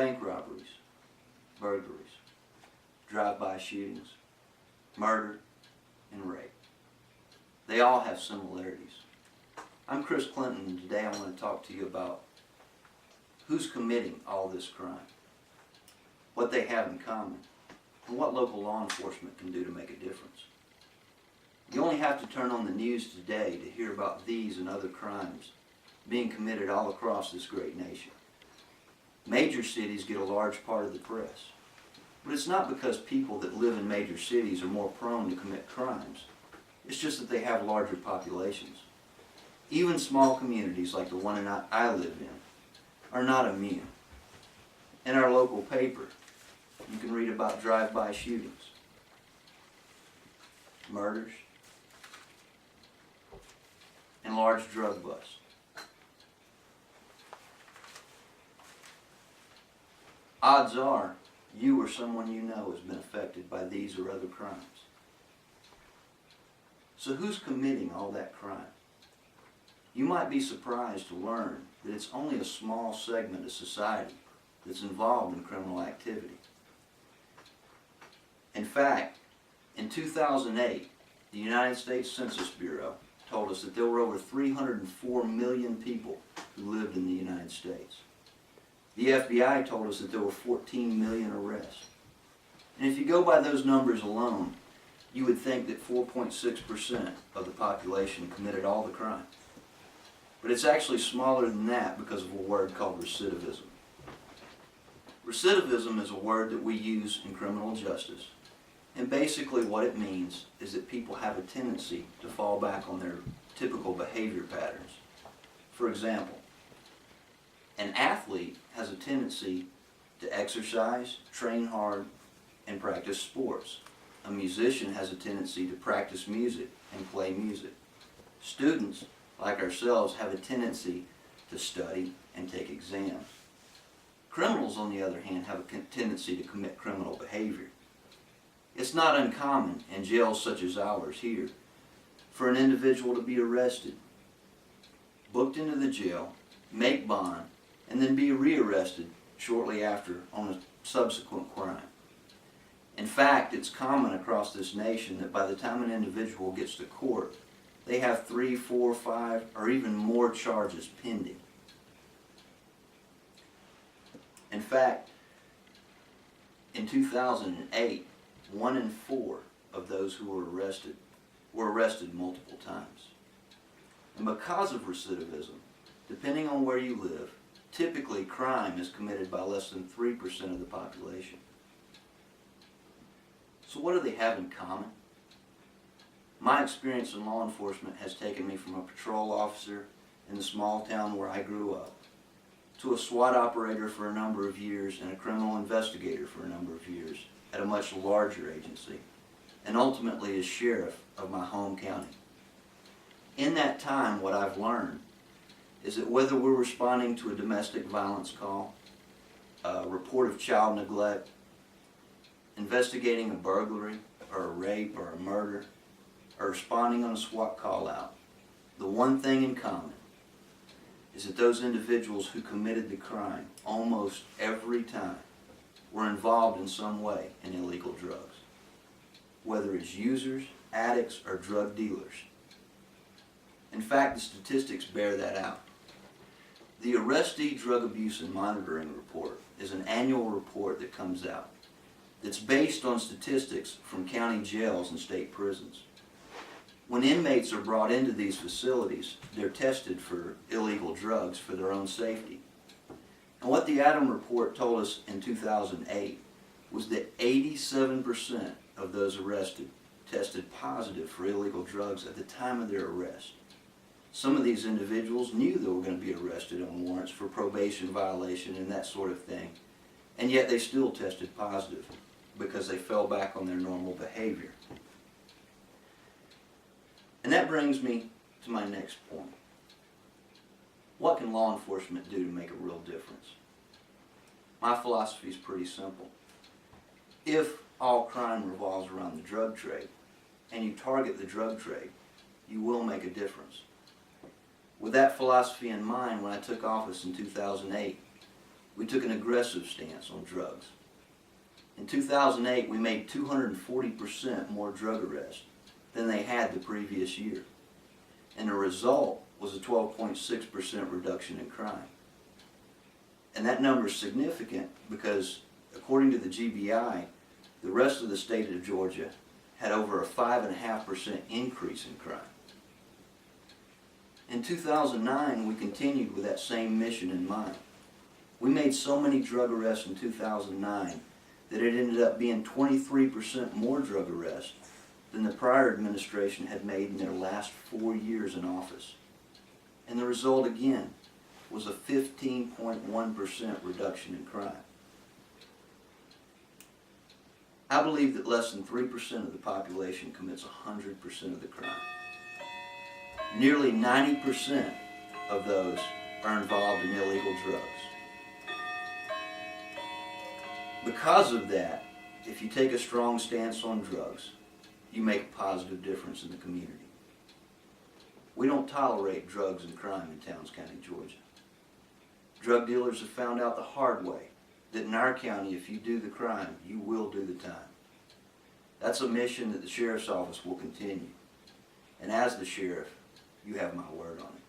bank robberies, burglaries, drive-by shootings, murder, and rape. They all have similarities. I'm Chris Clinton, and today I want to talk to you about who's committing all this crime, what they have in common, and what local law enforcement can do to make a difference. You only have to turn on the news today to hear about these and other crimes being committed all across this great nation. Major cities get a large part of the press, but it's not because people that live in major cities are more prone to commit crimes. It's just that they have larger populations. Even small communities like the one I live in are not immune. In our local paper, you can read about drive-by shootings, murders, and large drug busts. Odds are you or someone you know has been affected by these or other crimes. So who's committing all that crime? You might be surprised to learn that it's only a small segment of society that's involved in criminal activity. In fact, in 2008, the United States Census Bureau told us that there were over 304 million people who lived in the United States. The FBI told us that there were 14 million arrests. And if you go by those numbers alone, you would think that 4.6% of the population committed all the crime. But it's actually smaller than that because of a word called recidivism. Recidivism is a word that we use in criminal justice. And basically what it means is that people have a tendency to fall back on their typical behavior patterns. For example, an athlete has a tendency to exercise, train hard, and practice sports. A musician has a tendency to practice music and play music. Students, like ourselves, have a tendency to study and take exams. Criminals, on the other hand, have a tendency to commit criminal behavior. It's not uncommon in jails such as ours here for an individual to be arrested, booked into the jail, make bond, and then be rearrested shortly after on a subsequent crime. In fact, it's common across this nation that by the time an individual gets to court, they have 3, 4, 5, or even more charges pending. In fact, in 2008, 1 in 4 of those who were arrested multiple times. And because of recidivism, depending on where you live, typically crime is committed by less than 3% of the population. So what do they have in common? My experience in law enforcement has taken me from a patrol officer in the small town where I grew up to a SWAT operator for a number of years and a criminal investigator for a number of years at a much larger agency, and ultimately as sheriff of my home county. In that time, what I've learned is that whether we're responding to a domestic violence call, a report of child neglect, investigating a burglary or a rape or a murder, or responding on a SWAT call out, the one thing in common is that those individuals who committed the crime almost every time were involved in some way in illegal drugs, whether it's users, addicts, or drug dealers. In fact, the statistics bear that out. The Arrestee Drug Abuse and Monitoring Report is an annual report that comes out that's based on statistics from county jails and state prisons. When inmates are brought into these facilities, they're tested for illegal drugs for their own safety. And what the Adam report told us in 2008 was that 87% of those arrested tested positive for illegal drugs at the time of their arrest. Some of these individuals knew they were going to be arrested on warrants for probation violation and that sort of thing, and yet they still tested positive because they fell back on their normal behavior. And that brings me to my next point. What can law enforcement do to make a real difference? My philosophy is pretty simple. If all crime revolves around the drug trade, and you target the drug trade, you will make a difference. With that philosophy in mind, when I took office in 2008, we took an aggressive stance on drugs. In 2008, we made 240% more drug arrests than they had the previous year. And the result was a 12.6% reduction in crime. And that number is significant because, according to the GBI, the rest of the state of Georgia had over a 5.5% increase in crime. In 2009, we continued with that same mission in mind. We made so many drug arrests in 2009 that it ended up being 23% more drug arrests than the prior administration had made in their last 4 years in office. And the result again was a 15.1% reduction in crime. I believe that less than 3% of the population commits 100% of the crime. Nearly 90% of those are involved in illegal drugs. Because of that, if you take a strong stance on drugs, you make a positive difference in the community. We don't tolerate drugs and crime in Towns County, Georgia. Drug dealers have found out the hard way that in our county, if you do the crime, you will do the time. That's a mission that the Sheriff's Office will continue. And as the Sheriff, you have my word on it.